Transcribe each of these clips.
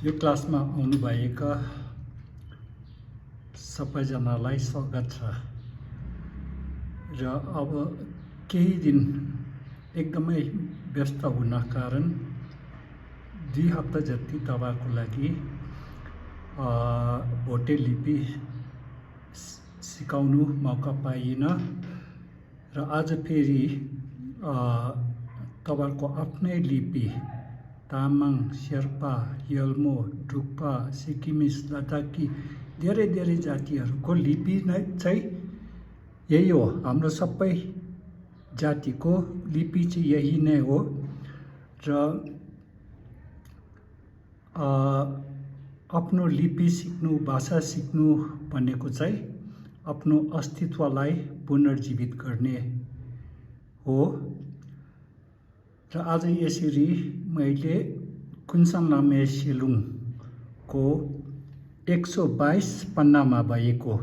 यो क्लासमा आउनुभएका सबैजनालाई स्वागत छ। र अब केही दिन एकदमै व्यस्त हुन कारण 2 हप्ता जति तपाईहरुको लागि भोटे लिपि सिकाउनु मौका पाइन र आज फेरि तपाईहरुको आफ्नै लिपि तामाङ, शेर्पा, यल्मो, डुक्पा, सिक्किमिस, लद्दाखी धेरै जातिहरुको लिपि नै चाहिँ यही हो। हाम्रो सबै जातिको लिपि चाहिँ यही नै हो र आफ्नो लिपि सिक्नु, भाषा सिक्नु भनेको चाहिँ आफ्नो अस्तित्वलाई पुनर्जीवित गर्ने हो। र आज यसरी मैले कुन्सान नामे सेलुङको 122 पन्नामा भएको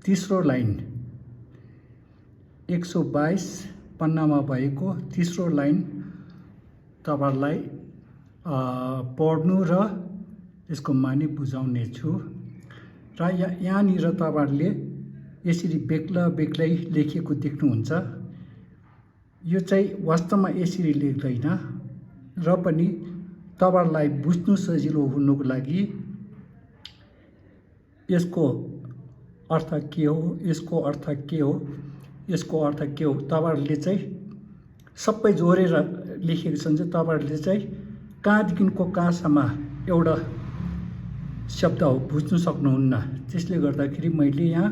तेस्रो लाइन 122 पन्नामा भएको तेस्रो लाइन तपाईहरुलाई पढ्नु र यसको माने बुझाउने छु। र यहाँनिर तपाईहरुले यसरी बेग्लै लेखेको देख्नुहुन्छ। यो चाहिँ वास्तवमा यसरी लेख्दैन र पनि तपाईहरुलाई बुझ्नु सजिलो हुनुको लागि यसको अर्थ के हो, यसको अर्थ के हो तपाईहरुले चाहिँ सबै जोडेर लेखेको छ भने तपाईहरुले चाहिँ कहाँदेखिको कहाँसम्म एउटा शब्द हो बुझ्नु सक्नुहुन्न। त्यसले गर्दाखेरि मैले यहाँ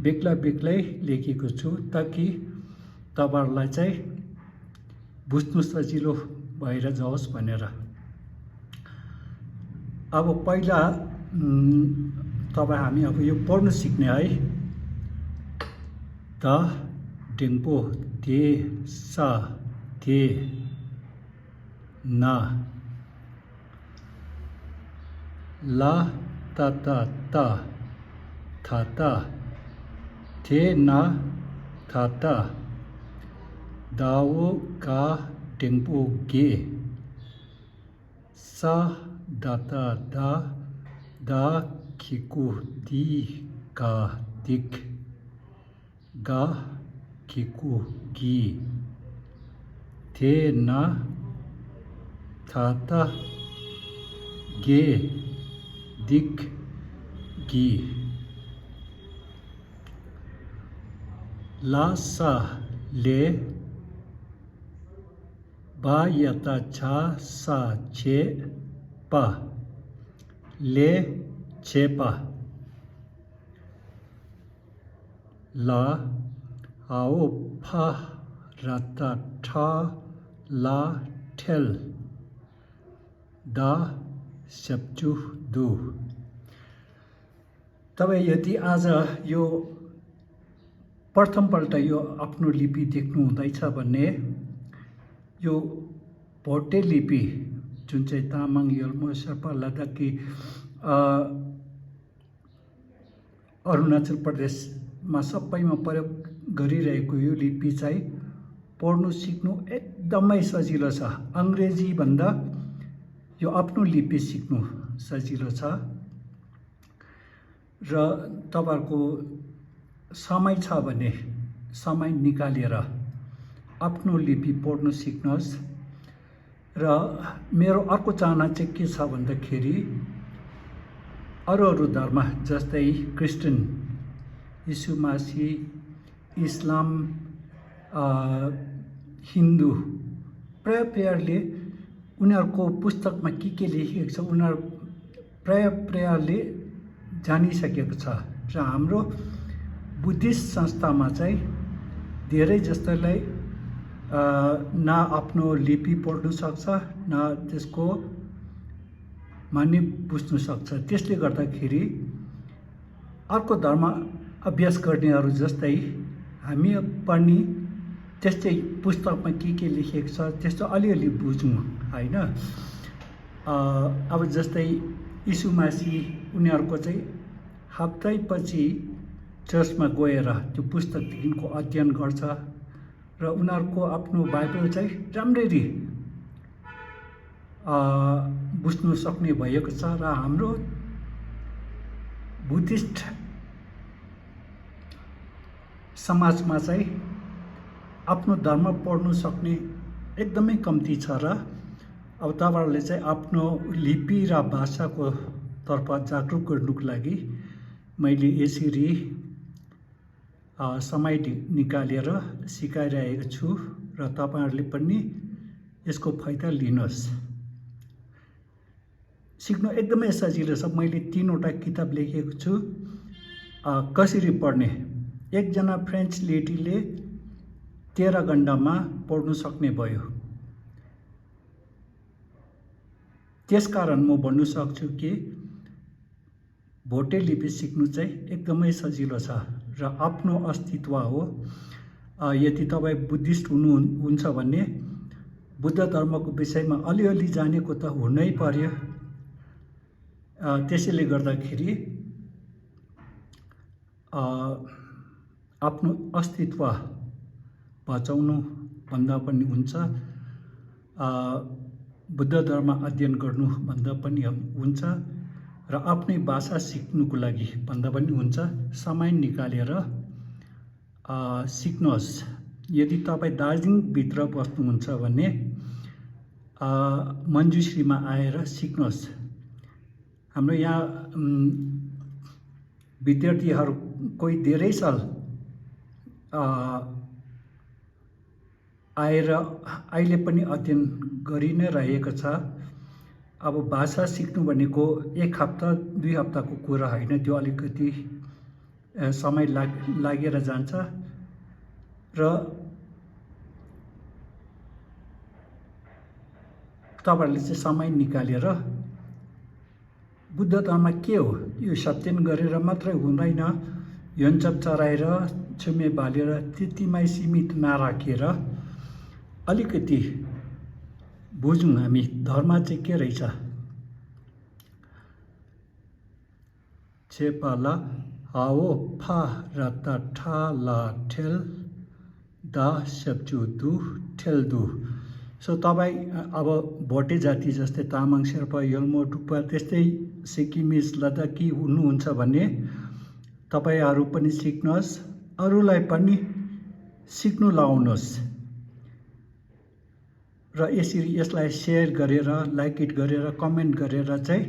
बेग्लै लेखेको छु ताकि तपाईहरुलाई चाहिँ बुझ्नु सजिलो भएर जाओस् भनेर। अब पहिला हामी अब यो पढ्नु सिक्ने है। द डेङ्पो दे सा दे ना ला ता ता ता था ता थे ना था ता दाओ का डेङ्पो गे सा दाता दा दा खिकु दी का दिक गा खिकु गी थे ना थाता गे दिक गी ला सा ले बा यता छा सा छे पा ले छेपा ला आओ फा राता ठा ला ठेल दा सप्चु दु। तपाईं यदि आज यो प्रथमपल्ट यो आफ्नो लिपि देख्नु हुँदैछ भने यो भोटे लिपि जुन चाहिँ तामाङ, यल्मो, शेर्पा, लद्दाखी, अरुणाचल प्रदेशमा सबैमा प्रयोग गरिरहेको यो लिपि चाहिँ पढ्नु सिक्नु एकदमै सजिलो छ। अंग्रेजी भन्दा यो आफ्नो लिपि सिक्नु सजिलो छ। र तपाईहरुको समय छ भने समय निकालेर आफ्नो लिपि पढ्नु सिक्नुहोस्। र मेरो अर्को चाहना चाहिँ के छ भन्दाखेरि अरू धर्म जस्तै क्रिस्चियन, यीशु मसीह, इस्लाम, हिन्दू प्रायःले उनीहरुको पुस्तकमा के लेखिएको छ उनीहरु प्रायःले जानिसकेको छ। र हाम्रो बुद्धिस्ट संस्थामा चाहिँ धेरै जस्तोलाई न आफ्नो लिपि पढ्नु सक्छ न त्यसको माने बुझ्नु सक्छ। त्यसले गर्दाखेरि अर्को धर्म अभ्यास गर्नेहरू जस्तै हामी पनि त्यस्तै पुस्तकमा के लेखिएको छ त्यस्तो अलिअलि बुझ्नु हैन। अब जस्तै यीशु मसीह उनीहरुको चाहिँ हप्तैपछि चर्चमा गएर त्यो पुस्तकदेखिको अध्ययन गर्छ र उनीहरुको आफ्नो बाइबल चाहिँ राम्ररी बुझ्नु सक्ने भएको छ र हाम्रो बुद्धिस्ट समाजमा चाहिँ आफ्नो धर्म पढ्नु सक्ने एकदमै कम्ती छ र अब तपाईँहरूले चाहिँ आफ्नो लिपि र भाषाको तर्फ जागरुक गर्नुको लागि मैले यसरी समय निकालेर सिकाइरहेको छु र तपाईँहरूले पनि यसको फाइदा लिनुहोस्। सिक्नु एकदमै सजिलो छ। मैले 3वटा किताब लेखेको छु कसरी पढ्ने। एकजना फ्रेन्च लेडीले 13 घण्टामा पढ्नु सक्ने भयो। त्यसकारण म भन्नु सक्छु कि भोटे लिपि सिक्नु चाहिँ एकदमै सजिलो छ र आफ्नो अस्तित्व हो। यदि तपाईँ बुद्धिस्ट हुनुहुन्छ भने बुद्ध धर्मको विषयमा अलिअलि जानेको त हुनै पर्यो। त्यसैले गर्दाखेरि आफ्नो अस्तित्व बचाउनु भन्दा पनि हुन्छ, बुद्ध धर्म अध्ययन गर्नु भन्दा पनि हुन्छ र आफ्नै भाषा सिक्नुको लागि भन्दा पनि हुन्छ। समय निकालेर सिक्नुहोस्। यदि तपाईँ दार्जिलिङभित्र बस्नुहुन्छ भने मञ्जुश्रीमा आएर सिक्नुहोस्। हाम्रो यहाँ विद्यार्थीहरू कोही धेरै साल आएर अहिले पनि अध्ययन गरि नै रहेको छ। अब भाषा सिक्नु भनेको 1 हप्ता 2 हप्ताको कुरा होइन, त्यो अलिकति समय लागेर जान्छ र तपाईँहरूले चाहिँ समय निकालेर बुद्ध धर्म के हो यो सत्यान गरेर मात्रै हुँदैन। यन्चप चराएर छुमे बालेर त्यतिमै सीमित नराखेर अलिकति बुझौँ हामी धर्म चाहिँ के रहेछ। छेपाला हाओ फा राता ठा ला ठेल दा सेप्चु दु ठेल दु। सो तपाईँ अब भोटे जाति जस्तै तामाङ, शेर्पा, यल्मो, डुक्पा त्यस्तै सिक्किमिज, लद्दाखी हुनुहुन्छ भने तपाईँहरू पनि सिक्नुहोस्, अरूलाई पनि सिक्नु लाउनुहोस् र यसलाई सेयर गरेर, लाइक इट गरेर, कमेन्ट गरेर चाहिँ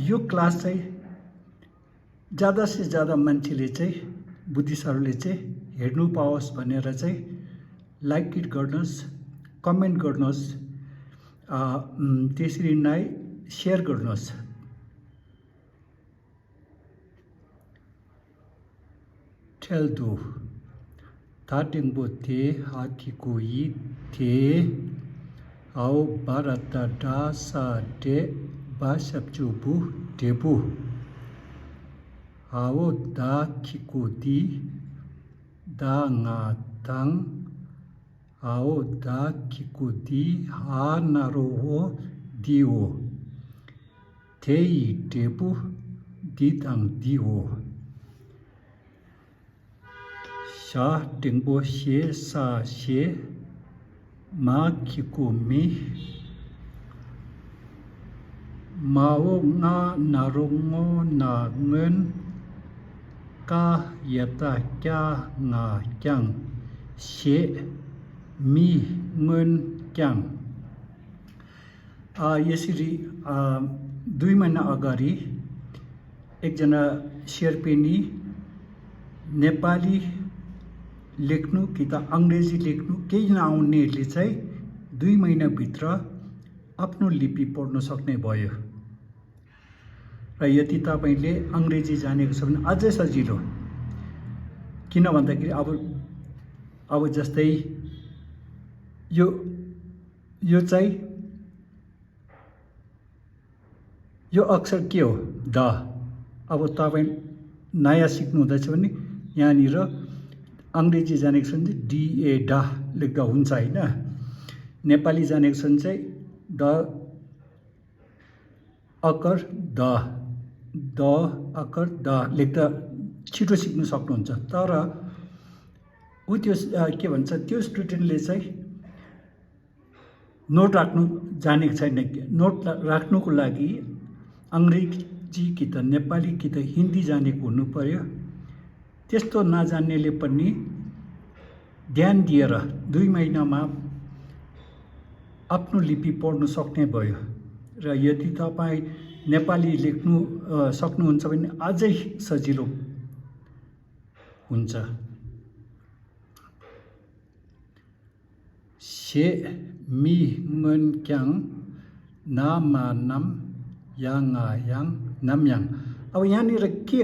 यो क्लास चाहिँ ज़्यादा से ज़्यादा मान्छेले चाहिँ बुद्धिस्टहरूले चाहिँ हेर्नु पाओस् भनेर चाहिँ लाइक इट गर्नुहोस्, कमेन्ट गर्नुहोस्, त्यसरी नै सेयर गर्नुहोस्। ठेल्दु थाटिङबो थे हाथीको यी थे आओ भारत डा सा डे बासप्चुबु टेबु आओ दा खिको दी दा nga tang आओ दा खिको दी हा नारो हो दिओ थेई टेबु दिदाङ दिओ सा टिङबो शे सा शे मा खिको मी माओ nga नारोङो ना ngन का यता क्या nga क्याङ शे मी ngन क्याङ। यसरी 2 महिना अगाडि एकजना शेर्पेनी नेपाली लेख्नु कि त अङ्ग्रेजी लेख्नु केही नआउनेहरूले चाहिँ 2 महिनाभित्र आफ्नो लिपि पढ्न सक्ने भयो। र यदि तपाईँले अङ्ग्रेजी जानेको छ भने अझै सजिलो। किन भन्दाखेरि अब जस्तै यो चाहिँ यो अक्षर के हो द। अब तपाईँ नयाँ सिक्नु हुँदैछ भने यहाँनिर अङ्ग्रेजी जानेको छ भने चाहिँ डिए डा लेख्दा हुन्छ होइन। नेपाली जानेको छ भने चाहिँ the occur the occur the लेख्दा छिटो सिक्नु सक्नुहुन्छ। तर त्यो के भन्छ त्यो स्टुडेन्टले चाहिँ नोट राख्नु जानेको छैन, नोट राख्नुको लागि अङ्ग्रेजी कि त नेपाली कि त हिन्दी जानेको हुनु पर्यो। त्यस्तो नजान्नेले पनि ध्यान दिएर 2 महिनामा आफ्नो लिपि पढ्नु सक्ने भयो। र यदि तपाईँ नेपाली लेख्नु सक्नुहुन्छ भने अझै सजिलो हुन्छ। से मि ngन क्याङ नामा नाम याङा याङ नामयाङ। अब यहाँनिर के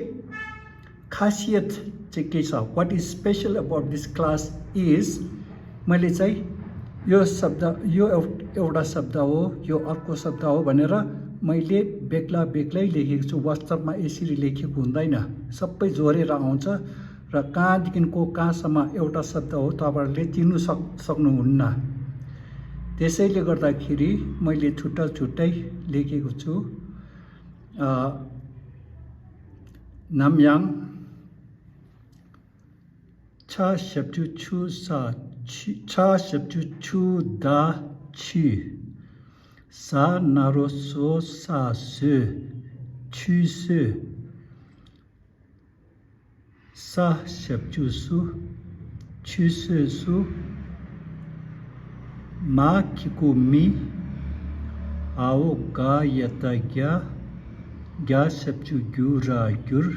खासियत चाहिँ के छ, what is special about this class is, मैले चाहिँ यो शब्द यो एउटा शब्द हो, यो अर्को शब्द हो भनेर मैले बेग्ला बेग्लै लेखेको छु। वास्तवमा यसरी लेखेको हुँदैन, सबै जोडेर आउँछ र कहाँदेखिको कहाँसम्म एउटा शब्द हो तपाईँहरूले चिन्नु सक्नुहुन्न। त्यसैले गर्दाखेरि मैले छुट्टा छुट्टै लेखेको छु। नामयाङ छ सेप्चु छु सा छ सेप्चु छु दा छि सा नारो सो सा सु छु सु सा सेप्चु सु छु सु सु मा खिको मी आओ गा यता ग्या ग्या सेप्चु ग्युरा ग्युर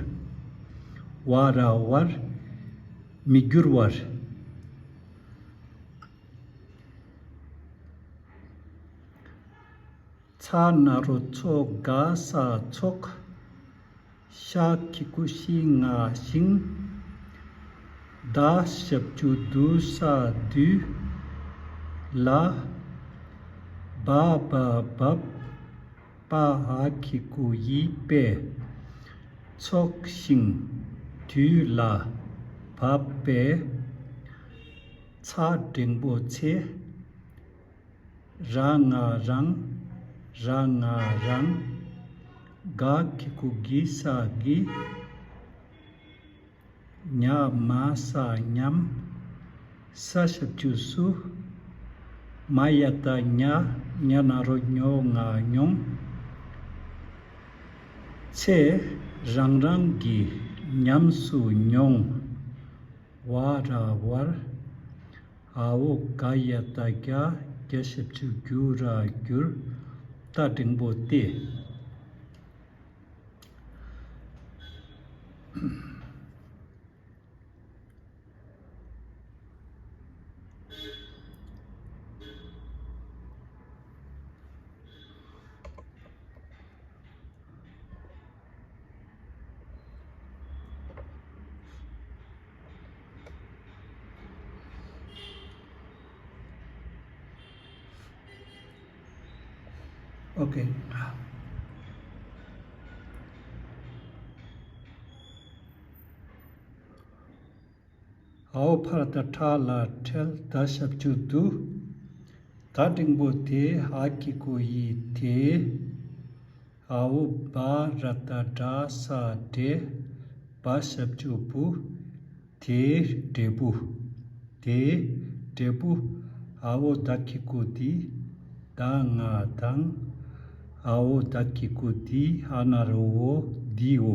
वारा वार मिगुरवार। छा नारो छो गा सा छोक शा खिकुसी nga सिंह दा सेप्चु दु सा दु ला बा बा बब पा हा खिकु यी पे छोक सिंह दु ला बा पे छा टेंगबो छे रांगा रंग रांगा रंग गा खिकु गी सा गी nya ma sa nyam sa seप्चु सु mayata nya nya naro nyo nga nyong che rang rang gi nyam su nyong wara war ao kayata kya kya seप्चु gyura gyur ta dingbo te। Okay. Ao parata thala tel da seप्चु दु ta dingbo te ha ki ko yi te ao ba rata da sa te ba seप्चु bu te debu te debu ao da ki ko di da nga dang ao da ki ko di anaro o di o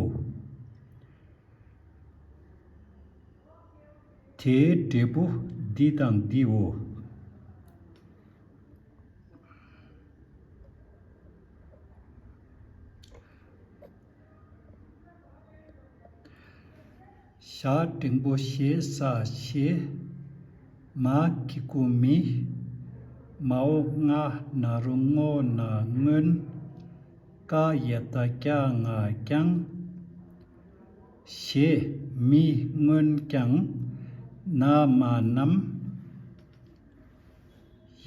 te debu di dang di o। शा टिंगबो शे सा शे मा किको me Mao nga narungo na ngun ka yata kya nga kyang she mi ngun kyang na ma nam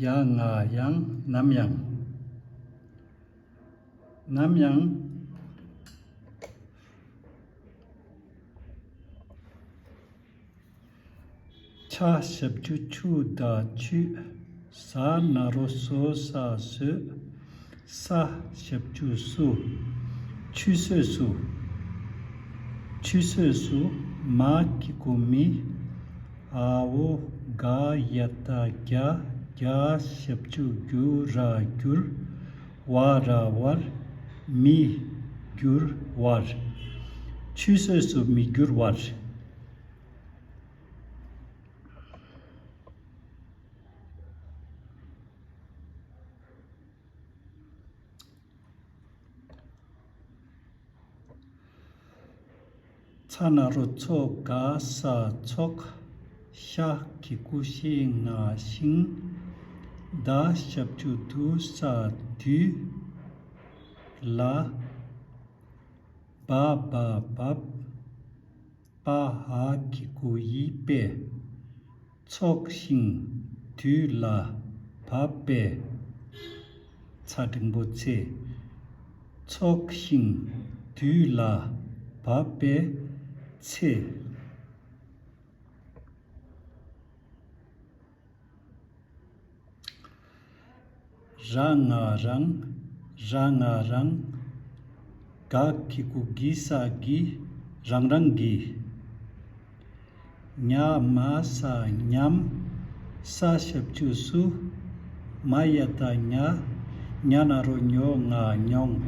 ya nga yang nam yang nam yang cha seप्चु छु da chu sa naro so sa su sa seप्चु su chu su su chu su su ma kiko mi ao ga yata kya ग्या सेप्चु ग्यु रा ग्युर वा रा वार me ग्युर वार छुसु me ग्युर वार 차나로 초가 사촉 샤 기구싱아 싱다 샵주두 사뒤 라 바바밥 바하 기구이베 촉싱 뒤라 바베 차등보체 촉싱 뒤라 바베 체 랑아랑 가키구 기사기 랑랑기 냐마사 냠 사셉주수 마야타냐 냐나로 뇽아 뇽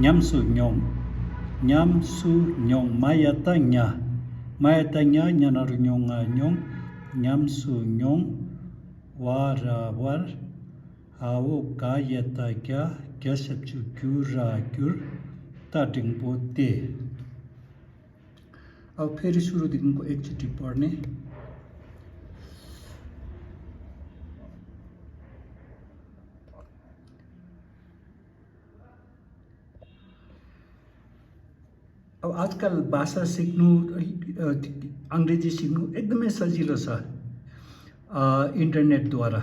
냠수 뇽 냠수 뇽 마야타냐 냐나로 뇽아 뇽 냠수 뇽 와라왈 아오 가야타갸 갸셉주 규라 규र ताटिङपोते अब फेरि सुरुदेखिको एकचोटि पढ्ने अब आजकल भाषा सिक्नु अंग्रेजी सिक्नु एकदमै सजिलो छ इन्टरनेटद्वारा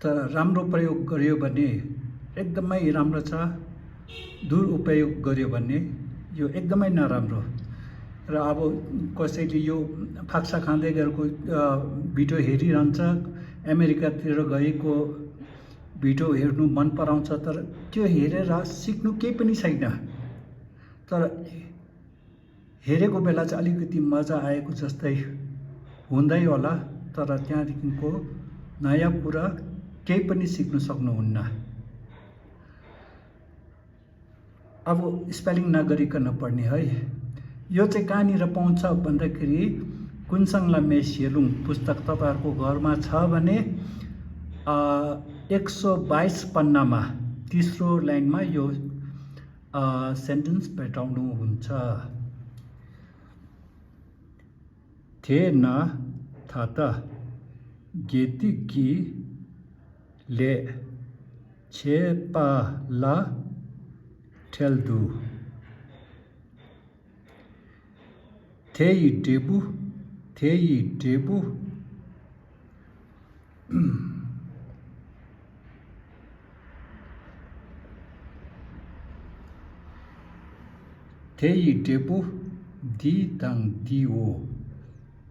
तर राम्रो प्रयोग गर्यो भने एकदमै राम्रो छ दुरुपयोग गर्यो भने यो एकदमै नराम्रो र अब कसैले यो फाक्सा खाँदै गरेको भिडियो हेरिरहन्छ अमेरिकातिर गएको भिडियो हेर्नु मन पराउँछ तर त्यो हेरेर सिक्नु केही पनि छैन तर हेरेको बेला चाहिँ अलिकति मजा आएको जस्तै हुँदै होला तर त्यहाँदेखिको नयाँ कुरा केही पनि सिक्न सक्नुहुन्न अब स्पेलिङ नगरिकन पढ्ने है यो चाहिँ कहाँनिर पाउँछ भन्दाखेरि कुनसङला मेसियलुङ पुस्तक तपाईहरुको घरमा छ भने 122 पन्नामा तेस्रो लाइनमा यो सेन्टेन्स भेटाउनुहुन्छ थेना थाता गेतिकी ले छेपाला टेल्दु थेई डेबु थेई डेबु दिदाङ दिवो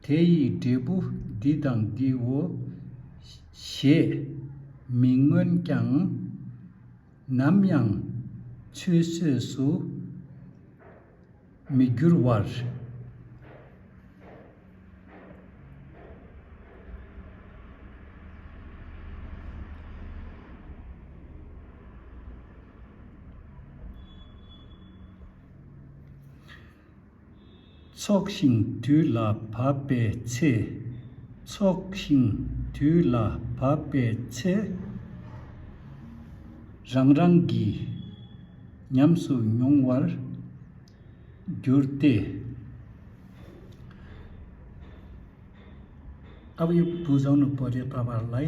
थेई डेबु दिदाङ दिवो शे मिङन क्याङ नामयाङ छुसु मिगुरवार 촉싱 뒤라 바베 체 촉싱 뒤라 바베 체 랑랑기 냠수 뇽왈 गिर्ते अब यो बुझाउनु पर्यो तपाईहरुलाई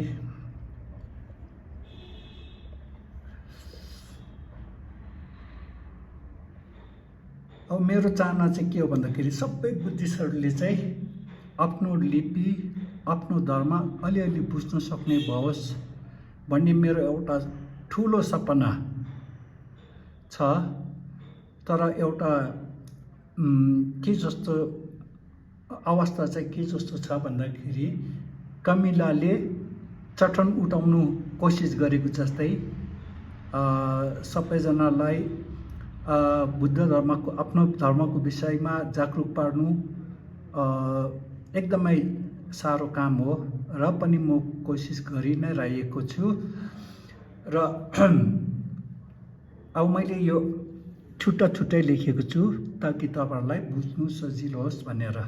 अब मेरो चाहना चाहिँ के हो भन्दाखेरि सबै बुद्धिस्टहरुले चाहिँ आफ्नो लिपि आफ्नो धर्म अलिअलि बुझ्न सक्ने भओस् भन्ने मेरो एउटा ठूलो सपना छ तर एउटा के जस्तो अवस्था चाहिँ के जस्तो छ भन्दाखेरि कमिलाले चट्टन उठाउनु कोसिस गरेको जस्तै सबैजनालाई बुद्ध धर्मको आफ्नो धर्मको विषयमा जागरुक पार्नु एकदमै साह्रो काम हो र पनि म कोसिस गरि नै रहेको छु र अब मैले यो छुट्टै लेखेको छु ताकि तपाईँहरूलाई बुझ्नु सजिलो होस् भनेर।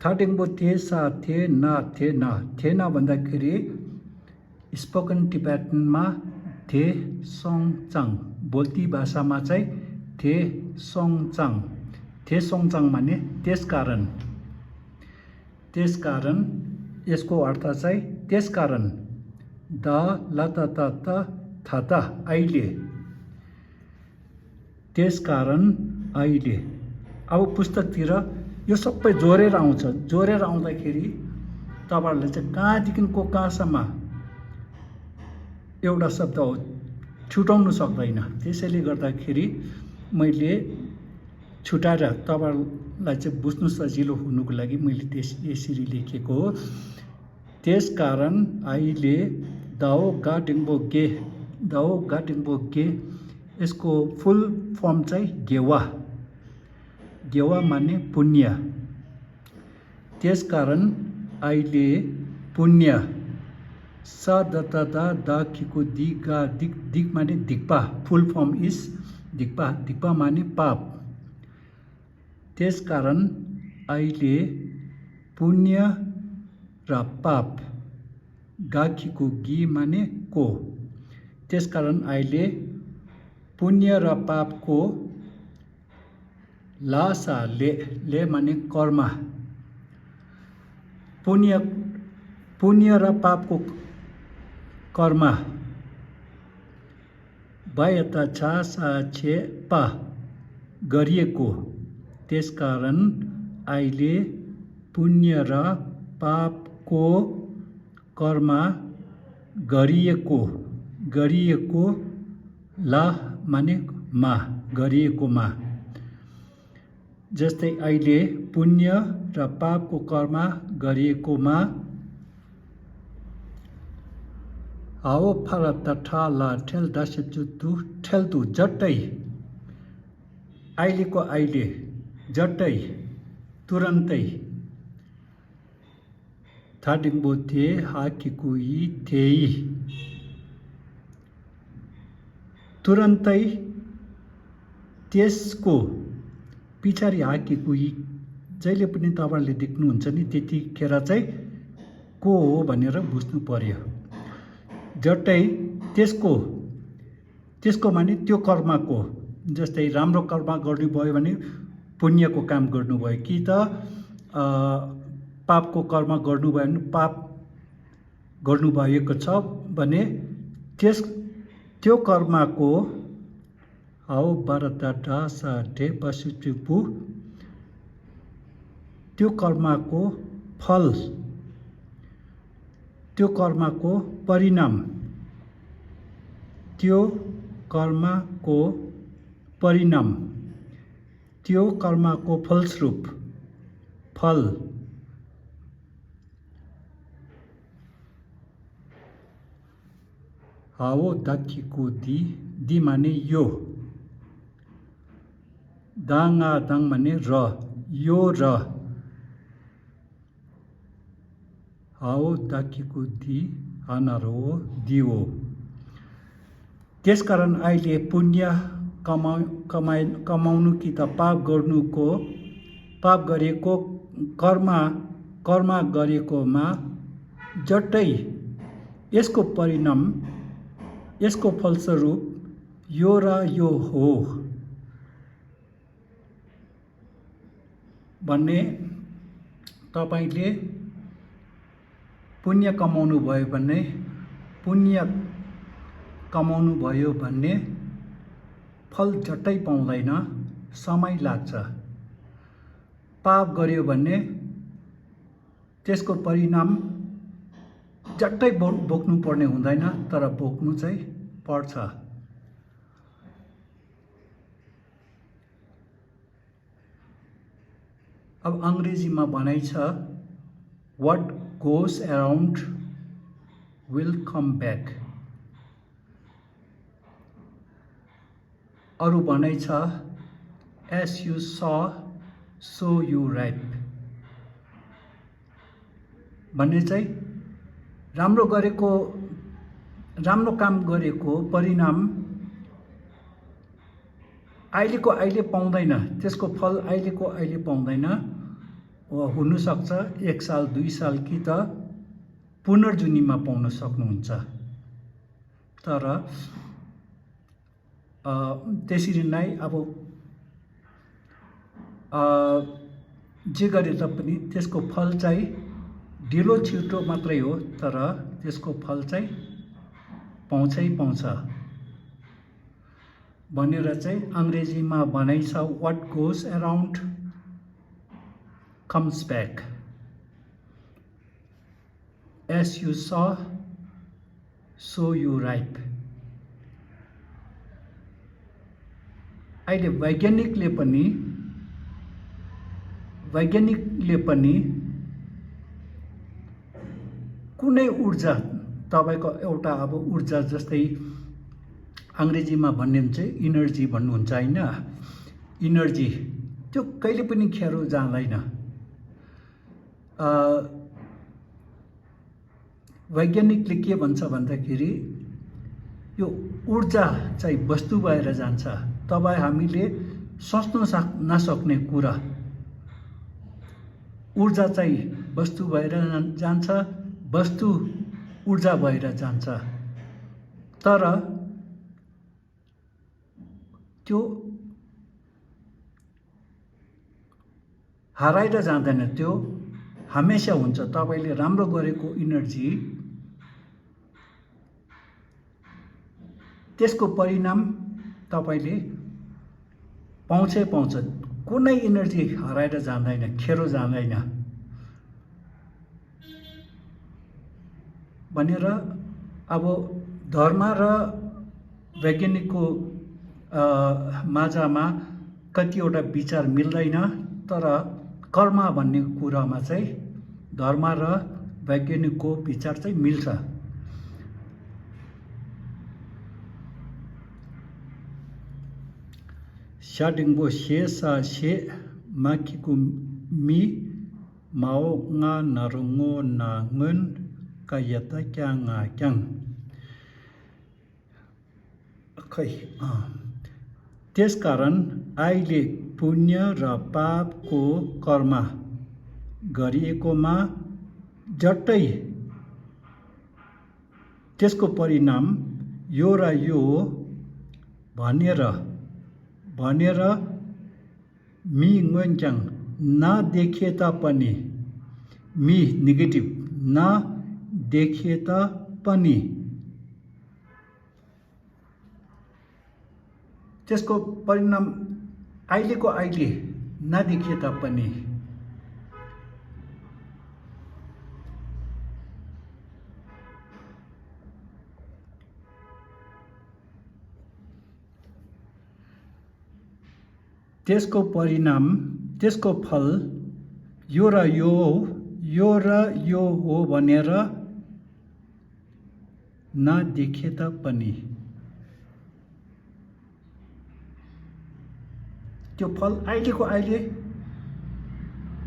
थाटिङबो थिए सा थिए न थिएन। थिएन भन्दाखेरि स्पोकन टिबेटनमा थे सोङचाङ, बोल्ती भाषामा चाहिँ थे सोङचाङ। थे सोङचाङ माने त्यसकारण। त्यसकारण यसको अर्थ चाहिँ त्यसकारण। द ल त त त थ त अहिले। त्यसकारण अहिले। अब पुस्तकतिर यो सबै जोडेर आउँछ। जोडेर आउँदाखेरि तपाईँहरूले चाहिँ कहाँदेखिको कहाँसम्म एउटा शब्द हो छुटाउनु सक्दैन। त्यसैले गर्दाखेरि मैले छुटाएर तपाईँहरूलाई चाहिँ बुझ्नु सजिलो हुनुको लागि मैले यसरी लेखेको हो। त्यसकारण अहिले दाओ गाडिङबो गे। दाओ गाडिङबो गे यसको फुल फर्म चाहिँ गेवा। गेवा माने पुण्य। त्यसकारण अहिले पुण्य। स द त द द खिको दि गा दिक। दिक माने दिक्पा। Full form is दिक्पा। दिक्पा माने पाप। त्यसकारण अहिले पुण्य र पाप। गाखीको गी माने को। त्यसकारण अहिले पुण्य र पापको लासा ले माने कर्म। पुण्य र पापको कर्म बायता छ सा छे पा गरिएको। त्यसकारण अहिले पुण्य र पापको कर्म गरिएको ला माने मा गरिएकोमा। जस्तै अहिले पुण्य र पापको कर्म गरिएकोमा। आओ फरत ठाला ठेल दासेचुतु ठेल्तु झट्टै। अहिलेको अहिले झट्टै तुरन्तै। थाडिङबो थे हाकिकुई थेई तुरन्तै। त्यसको पछाडि हाकिकुई जहिले पनि तपाईँहरूले देख्नुहुन्छ नि त्यतिखेर चाहिँ को हो भनेर बुझ्नु पर्यो। झट्टै त्यसको माने त्यो कर्मको। जस्तै राम्रो कर्म गर्नुभयो भने पुण्यको काम गर्नुभयो कि त पापको कर्म गर्नुभयो भने पाप गर्नुभएको छ भने त्यो कर्मको आओ बारता ढासा ढे पशुचुपु त्यो कर्मको फल, त्यो कर्मको परिणाम, त्यो कर्मको परिणाम, त्यो कर्मको फलस्वरूप फल। हाओ दाखीको दी माने यो। दाङा दाङ माने र यो र। हाओ दाखीको दी हानारो दियो। त्यसकारण अहिले पुण्य कमाउनु कि त पाप गरेको कर्म गरेकोमा झट्टै यसको परिणाम, यसको फलस्वरूप यो र यो हो भन्ने। तपाईँले पुण्य कमाउनु भयो भने फल झट्टै पाउँदैन, समय लाग्छ। पाप गर्यो भने त्यसको परिणाम झट्टै भोग्नु पर्ने हुँदैन, तर भोग्नु चाहिँ पर्छ। अब अङ्ग्रेजीमा भनाइ छ what goes around will come back। अरू भनाइ छ as you sow so you reap। भन्ने चाहिँ राम्रो काम गरेको परिणाम अहिलेको अहिले पाउँदैन, त्यसको फल अहिलेको अहिले पाउँदैन, हुनसक्छ 1 साल 2 साल कि त पुनर्जन्ममा पाउन सक्नुहुन्छ। तर त्यसरी नै अब जे गरे तापनि त्यसको फल चाहिँ ढिलो छिटो मात्रै हो, तर त्यसको फल चाहिँ पाउँछै पाउँछ भनेर चाहिँ अङ्ग्रेजीमा भनाइ छ, what goes around comes back, as you sow so you reap। अहिले वैज्ञानिकले पनि कुनै ऊर्जा तपाईको एउटा अब ऊर्जा जस्तै अङ्ग्रेजीमा भन्ने चाहिँ इनर्जी भन्नुहुन्छ हैन, इनर्जी त्यो कहिले पनि खेरो जाँदैन। वैज्ञानिकले के भन्छ भन्दाखेरि यो ऊर्जा चाहिँ वस्तु भएर जान्छ। तपाईँ हामीले सोच्न नसक्ने कुरा ऊर्जा चाहिँ वस्तु भएर जान्छ, वस्तु ऊर्जा भएर जान्छ, तर त्यो हराएर जाँदैन, त्यो हमेशा हुन्छ। तपाईले राम्रो गरेको इनर्जी त्यसको परिणाम तपाईले पाउँछै पाउँछ। कुनै इनर्जी हराएर जाँदैन, खेरो जाँदैन भनेर अब धर्म र वैज्ञानिकको माझमा कतिवटा विचार मिल्दैन, तर कर्म भन्ने कुरामा चाहिँ धर्म र वैज्ञानिकको विचार चाहिँ मिल्छ। स्याडिङबो से सा से माखिको मी माओ nga narungo na ngun kayata kya nga kyang खै। त्यसकारण अहिले पुण्य र पापको कर्म गरिएकोमा झट्टै त्यसको परिणाम यो र यो भनेर मी ङ्वाङ्क्याङ नदेखे तापनि, मी नेगेटिभ नदेखे तापनि त्यसको परिणाम अहिलेको अहिले नदेखिए तापनि त्यसको परिणाम त्यसको फल यो र यो हो भनेर नदेखे तापनि त्यो फल अहिलेको अहिले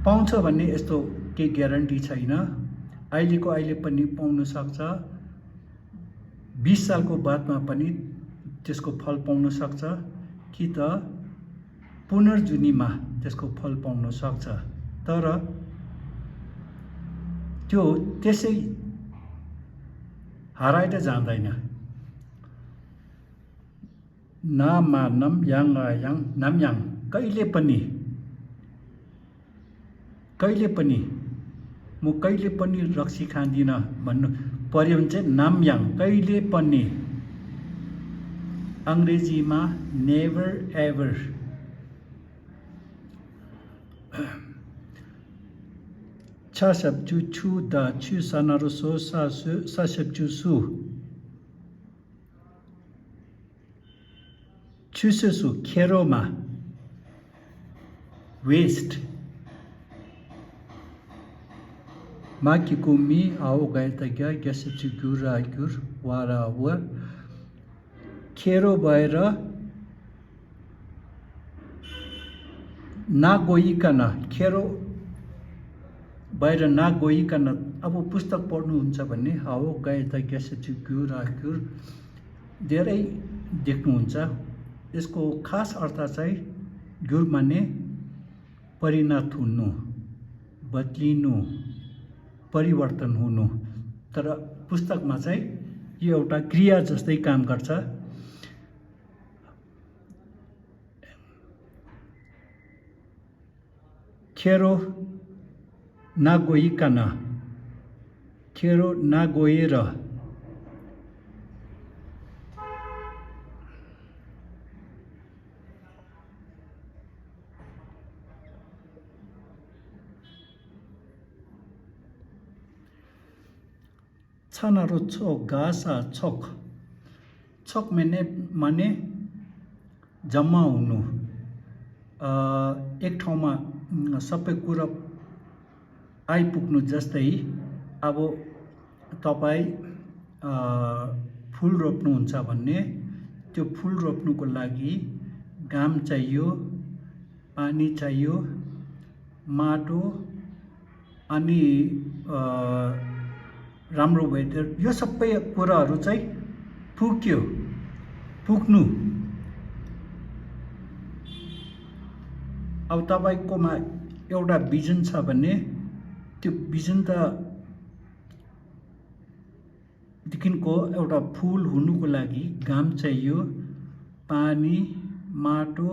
पाउँछ भन्ने यस्तो केही ग्यारेन्टी छैन। अहिलेको अहिले पनि पाउन सक्छ, 20 सालको बादमा पनि त्यसको फल पाउन सक्छ, कि त पुनर्जन्ममा त्यसको फल पाउन सक्छ, तर त्यो त्यसै हराएर जाँदैन। नामानम याङ नामयाङ कहिले पनि म कहिले पनि रक्सी खाँदिनँ भन्नु पर्यो भने चाहिँ नामयाङ कहिले पनि, अङ्ग्रेजीमा नेभर एभर। छ शब्दु छु द छु सनरो सो स शब्दु सु छुसु खेरोमा वेस्ट माकिकुमी आओ गायतग्या ग्यासु गुर वारावर खेरो भएर नगइकन, खेरो बाहिर नगइकन अब पुस्तक पढ्नुहुन्छ भने हाओ गए त ग्यासेटी ग्युर आग्युर धेरै देख्नुहुन्छ। यसको खास अर्थ चाहिँ ग्युर माने परिणत हुनु, बदलिनु, परिवर्तन हुनु। तर पुस्तकमा चाहिँ यो एउटा क्रिया जस्तै काम गर्छ। खेरो नगइकन, खेरो नगएर, छानारो छोक घासा छोक, छोक माने जम्मा हुनु, एक ठाउँमा सबै कुरा आइपुग्नु। जस्तै अब तपाईँ फुल रोप्नुहुन्छ भने त्यो फुल रोप्नुको लागि घाम चाहियो, पानी चाहियो, माटो अनि राम्रो वेदर, यो सबै कुराहरू चाहिँ पुग्नु। अब तपाईँकोमा एउटा बिजन छ भने त्यो बिजन देखिको एउटा फुल हुनुको लागि घाम चाहियो, पानी, माटो,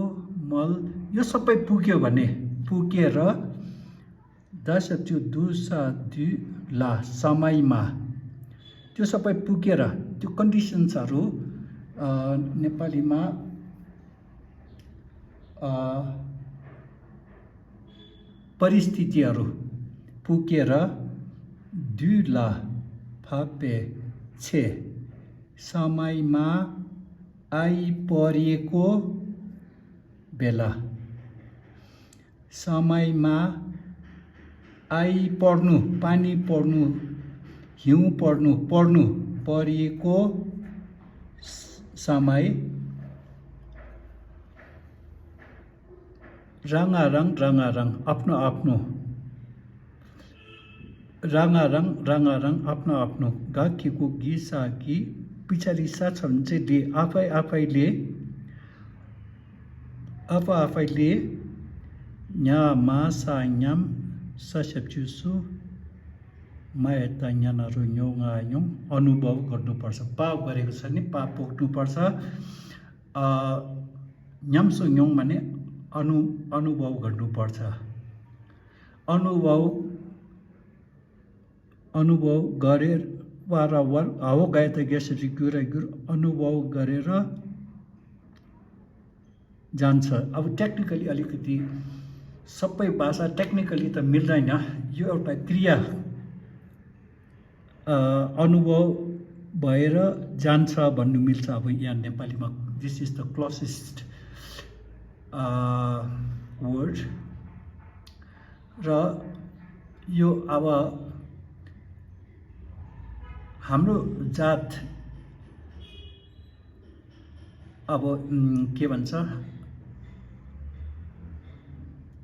मल, यो सबै पुग्यो भने पुगेर दशचु दुसा ला समयमा त्यो सबै पुगेर त्यो कन्डिसन्सहरू नेपालीमा परिस्थितिहरू पुगेर दुला फापे छे समयमा आइपरेको बेला, समयमा आइपर्नु, पानी पर्नु, हिउँ पर्नु, परेको समय, रंगारंग आफ्नो, रंगारंग आफ्नो, गाकीको गिसाकी पछाडि साथ छ भने चाहिँ आफैले न्याम ससेप्चुसु मायता न्यानहरु न्योङ अनुभव गर्नुपर्छ। पाप गरेको छ नि पाप पोख्नुपर्छ। न्याम्सो न्योङ माने अनुभव गर्नुपर्छ। अनुभव गरेर वारवार हावा गए त ग्यासेटी गुर अनुभव गरेर जान्छ। अब टेक्निकली अलिकति सबै भाषा टेक्निकली त मिल्दैन, यो एउटा क्रिया अनुभव भएर जान्छ भन्नु मिल्छ। अब यहाँ नेपालीमा this is the closest word. र यो अब हाम्रो जात अब के भन्छ,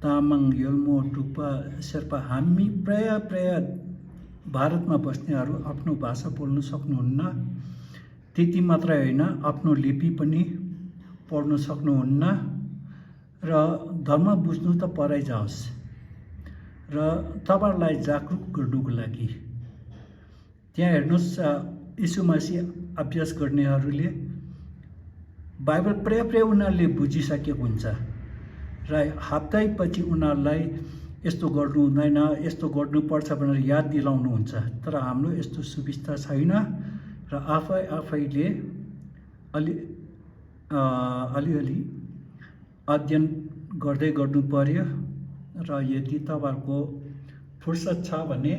तामाङ, यल्मो, टुप्पा, शेर्पा, हामी प्राय भारतमा बस्नेहरू आफ्नो भाषा बोल्न सक्नुहुन्न। त्यति मात्रै होइन, आफ्नो लिपि पनि पढ्न सक्नुहुन्न। र धर्म बुझ्नु त परै जाओस्, र तपाईँहरूलाई जागरुक गर्नुको लागि त्यहाँ हेर्नुहोस्, यीशु मसीह अभ्यास गर्नेहरूले बाइबल प्राय उनीहरूले बुझिसकेको हुन्छ र हप्तैपछि उनीहरूलाई यस्तो गर्नु हुँदैन, यस्तो गर्नुपर्छ भनेर याद दिलाउनुहुन्छ। तर हाम्रो यस्तो सुविस्ता छैन र आफैले अलिअलि अध्ययन गर्दै गर्नु पर्यो। र यदि तपाईँहरूको फुर्सद छ भने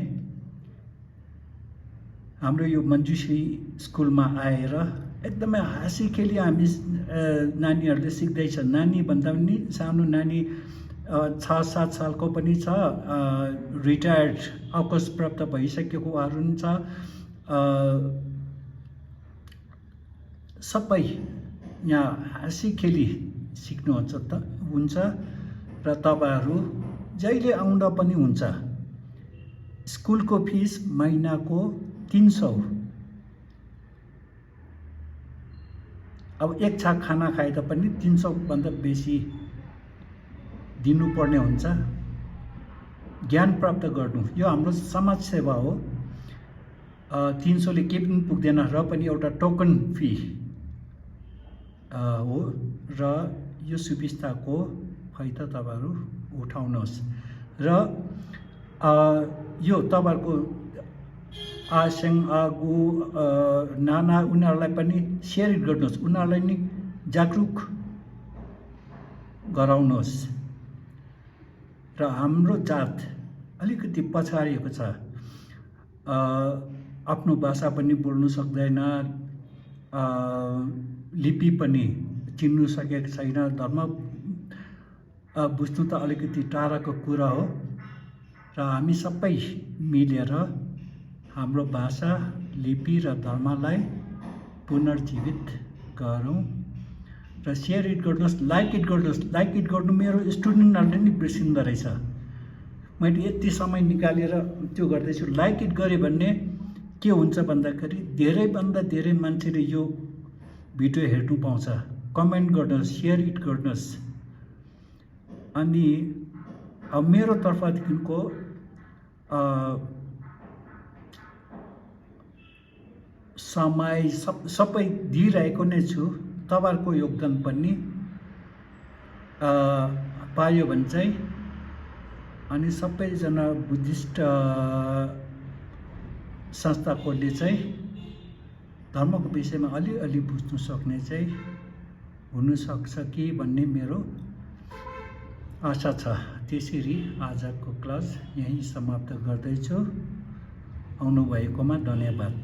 हाम्रो यो मञ्जुश्री स्कुलमा आएर एकदमै हाँसी खेली हामी नानीहरूले सिक्दैछ। नानी भन्दा पनि सानो नानी 6-7 सालको पनि छ, रिटायर्ड अवकाश प्राप्त भइसकेकोहरू पनि छ। सबै यहाँ हाँसी खेली सिक्नुहुन्छ र तपाईँहरू जहिले आउँदा पनि हुन्छ। स्कुलको फिस महिनाको 300। अब एक छाक खाना खाए तापनि 300 भन्दा बेसी दिनुपर्ने हुन्छ ज्ञान प्राप्त गर्नु। यो हाम्रो समाज सेवा हो। 300 ले केही पनि पुग्दैन र पनि एउटा टोकन फी हो र यो सुविस्ताको फाइदा तपाईहरु उठाउनुहोस् र यो तपाईहरुको आसेङ आगु नाना उनीहरुलाई पनि शेयर गर्नुहोस्, उनीहरुलाई नि जागरुक गराउनुहोस्। र हाम्रो जात अलिकति पछाडिएको छ, आफ्नो भाषा पनि बोल्नु सक्दैन, लिपि पनि चिन्नु सकेको छैन, धर्म बुझ्नु त अलिकति टाढाको कुरा हो र हामी सबै मिलेर हाम्रो भाषा, लिपि र धर्मलाई पुनर्जीवित गरौँ र शेयर इट गर्नुहोस्, लाइक इट गर्नुहोस्। लाइक इट गर्नु मेरो स्टुडेन्टहरूले नि बिर्सिँदो रहेछ। मैले यति समय निकालेर त्यो गर्दैछु। लाइक इट गरे भने के हुन्छ भन्दाखेरि धेरैभन्दा धेरै मान्छेले यो भिडियो हेर्नु पाउँछ। कमेन्ट गर्नुहोस्, शेयर इट गर्नुहोस्। अनि मेरो तर्फदेखिको समय सबै दिइरहेको नै छु। तपाईहरुको योगदान पनि पायो भने चाहिँ अनि सबैजना बुद्धिस्ट संस्थाकोले चाहिँ धर्मको विषयमा अलि बुझ्नु सक्ने चाहिँ हुन सक्छ कि भन्ने मेरो आशा छ। त्यसरी आजको क्लास यही समाप्त गर्दैछु। आउनु भएकोमा धन्यवाद।